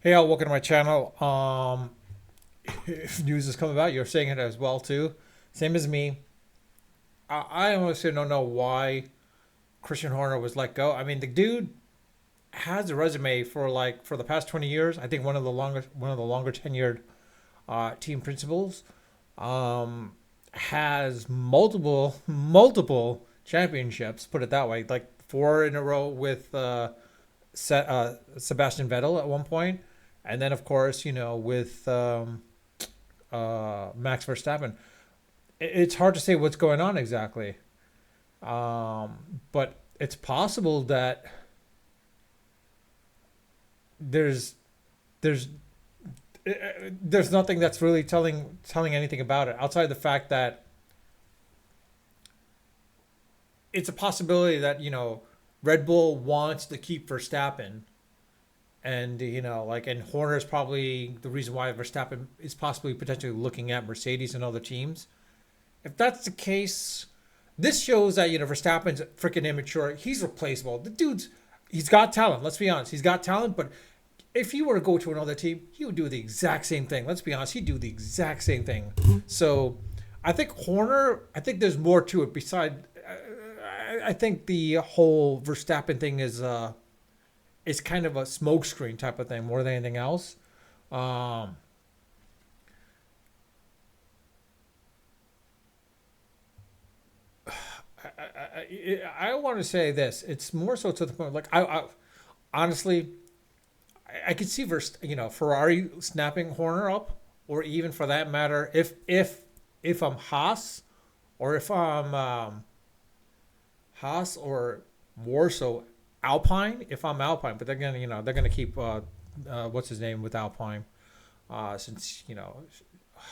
Hey, all, welcome to my channel. If news is coming about, you're saying it as well too. Same as me. I honestly don't know why Christian Horner was let go. I mean, the dude has a resume for the past 20 years. I think one of the longer tenured team principals. Has multiple championships. Put it that way, like four in a row with Sebastian Vettel at one point, and then of course with Max Verstappen. It's hard to say what's going on exactly, but it's possible that there's there's there's nothing that's really telling anything about it outside the fact that it's a possibility that Red Bull wants to keep Verstappen, and and Horner is probably the reason why Verstappen is possibly potentially looking at Mercedes and other teams. If that's the case, this shows that Verstappen's freaking immature. He's replaceable. The dude's he's got talent. Let's be honest, he's got talent. But if he were to go to another team, he would do the exact same thing. Let's be honest, he'd do the exact same thing. So I think Horner. I think there's more to it beside. I think the whole Verstappen thing is kind of a smokescreen type of thing more than anything else. Um, I want to say this. It's more so to the point. Like I honestly, I could see Ferrari snapping Horner up, or even for that matter, if I'm Haas, or if I'm Haas, or more so Alpine. If I'm Alpine, but they're gonna keep what's his name with Alpine, since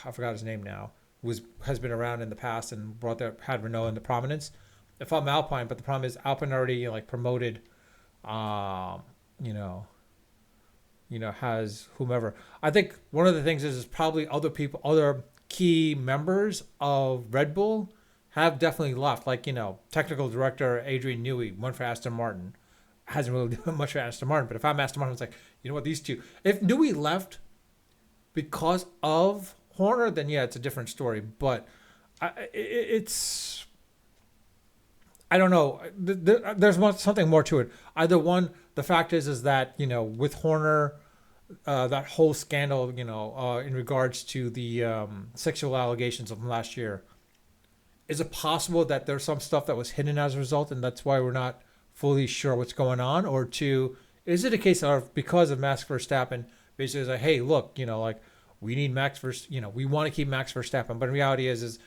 I forgot his name now, was has been around in the past and brought their had Renault into prominence. If I'm Alpine, but the problem is Alpine already like promoted, um, you know, has whomever. I think one of the things is probably other people, other key members of Red Bull have definitely left. Like technical director Adrian Newey went for Aston Martin. Hasn't really done much for Aston Martin, but if I'm Aston Martin, it's like what, these two. If Newey left because of Horner, then yeah, it's a different story. But it's I don't know. There's something more to it. Either one, the fact is that with Horner, that whole scandal, in regards to the sexual allegations of last year, is it possible that there's some stuff that was hidden as a result, and that's why we're not fully sure what's going on? Or two, is it a case of because of Max Verstappen, basically it's like, hey, look, like we need Max Verstappen, we want to keep Max Verstappen, but in reality is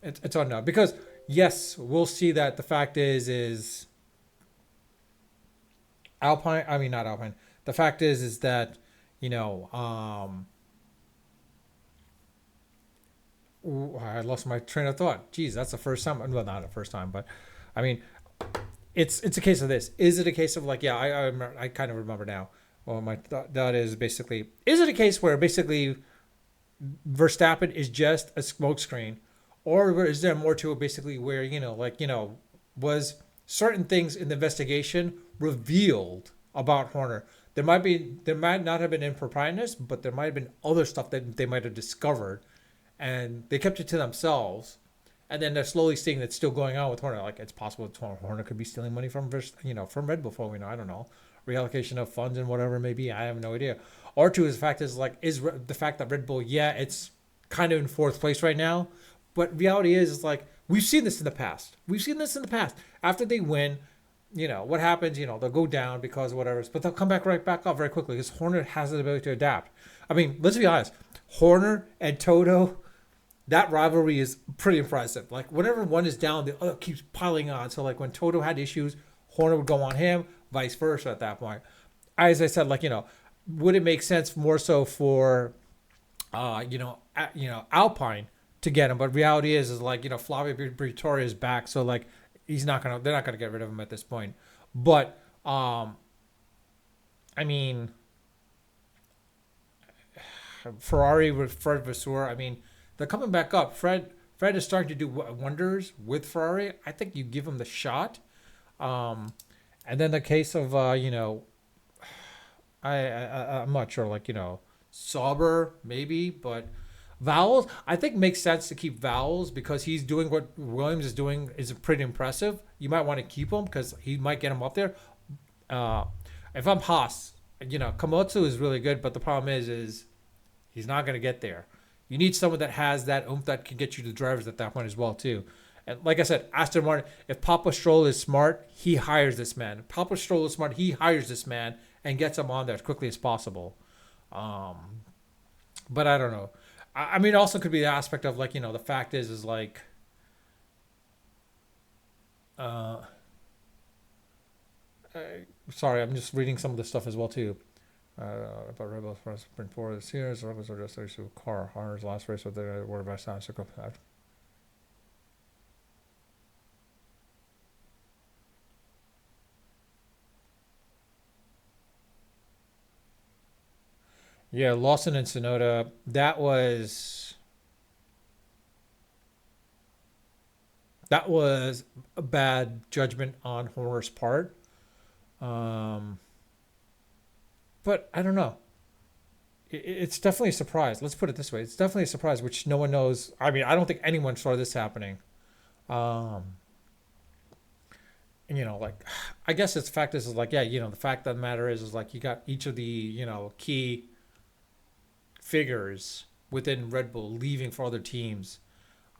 it's unknown because yes, we'll see that the fact is Alpine. I mean, not Alpine. The fact is that you know I lost my train of thought. Geez, that's the first time. Well, not the first time, but I mean, it's a case of this. Is it a case of like, yeah, I kind of remember now. Well, my thought is basically, is it a case where basically Verstappen is just a smokescreen, or is there more to it? Basically, where was certain things in the investigation revealed about Horner? There might not have been improprietness, but there might have been other stuff that they might have discovered, and they kept it to themselves. And then they're slowly seeing that's still going on with Horner. Like it's possible that Horner could be stealing money from Red Bull. For we know, I don't know, reallocation of funds and whatever it may be. I have no idea. Or two is the fact is like is the fact that Red Bull, yeah, it's kind of in fourth place right now, but reality is like we've seen this in the past. We've seen this in the past. After they win, what happens? They'll go down because of whatever, but they'll come right back up very quickly because Horner has the ability to adapt. I mean, let's be honest. Horner and Toto, that rivalry is pretty impressive. Like whenever one is down, the other keeps piling on. So like when Toto had issues, Horner would go on him, vice versa at that point. As I said, like would it make sense more so for Alpine to get him? But reality is like Flavio Briatore is back, so like they're not gonna get rid of him at this point. But I mean Ferrari with Fred Vasseur, I mean they're coming back up. Fred is starting to do wonders with Ferrari. I think you give him the shot. And then the case of I'm not sure. Like, Sauber maybe, but Vowels I think makes sense to keep Vowels because he's doing what Williams is doing is pretty impressive. You might want to keep him because he might get him up there. Uh, if I'm Haas, Komatsu is really good, but the problem is he's not going to get there. You need someone that has that oomph that can get you the drivers at that point as well too. And like I said, Aston Martin, if Papa Stroll is smart, he hires this man. If Papa Stroll is smart, he hires this man and gets him on there as quickly as possible. Um, but I don't know. I mean, it also could be the aspect of like, the fact is like, uh, uh, sorry, I'm just reading some of the stuff as well too. About RedBull first sprint forward this year, so RedBull's are just a car. Hunter's last race with the word of best time. So yeah, Lawson and Sonoda. That was a bad judgment on Horner's part. Um, but I don't know. It's definitely a surprise. Let's put it this way: it's definitely a surprise, which no one knows. I mean, I don't think anyone saw this happening. Um, and, like I guess it's fact is like yeah, the fact of the matter is like you got each of the key figures within Red Bull leaving for other teams.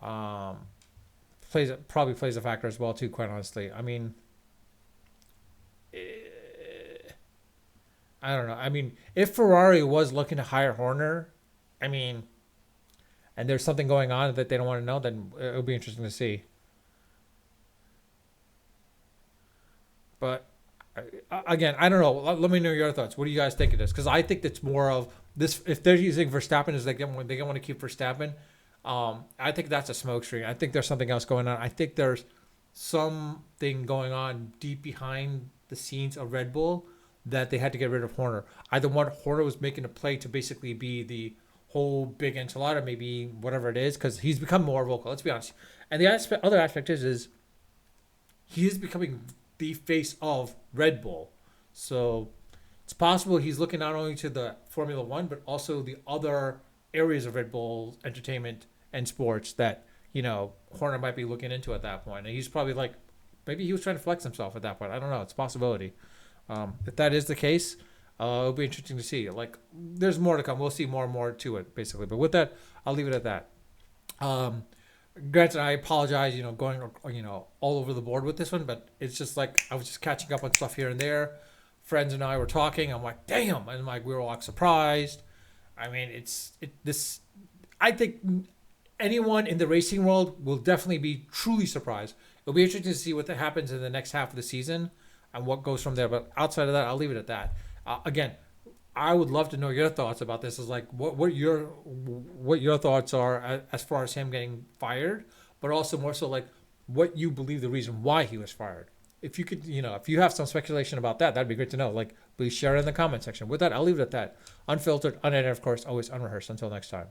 Um, probably plays a factor as well too. Quite honestly, I mean, eh, I don't know. I mean, if Ferrari was looking to hire Horner, I mean, and there's something going on that they don't want to know, then it'll be interesting to see. But again, I don't know. Let me know your thoughts. What do you guys think of this? Because I think it's more of this. If they're using Verstappen as they want to keep Verstappen, I think that's a smokescreen. I think there's something else going on. I think there's something going on deep behind the scenes of Red Bull that they had to get rid of Horner. Either one, Horner was making a play to basically be the whole big enchilada, maybe whatever it is, because he's become more vocal. Let's be honest. And the other aspect is he is becoming the face of Red Bull. So it's possible he's looking not only to the Formula One, but also the other areas of Red Bull entertainment and sports that, Horner might be looking into at that point. And he's probably like, maybe he was trying to flex himself at that point. I don't know. It's a possibility. If that is the case, it'll be interesting to see. Like, there's more to come. We'll see more and more to it, basically. But with that, I'll leave it at that. Um, Granted, I apologize, going, all over the board with this one, but it's just like I was just catching up on stuff here and there. Friends and I were talking. I'm like, damn, and like we were all like surprised. I mean, this. I think anyone in the racing world will definitely be truly surprised. It'll be interesting to see what happens in the next half of the season and what goes from there. But outside of that, I'll leave it at that. Again, I would love to know your thoughts about this. Is like what your thoughts are as far as him getting fired, but also more so like what you believe the reason why he was fired. If you could, if you have some speculation about that, that'd be great to know. Like, please share it in the comment section. With that, I'll leave it at that. Unfiltered, unedited, of course, always unrehearsed. Until next time.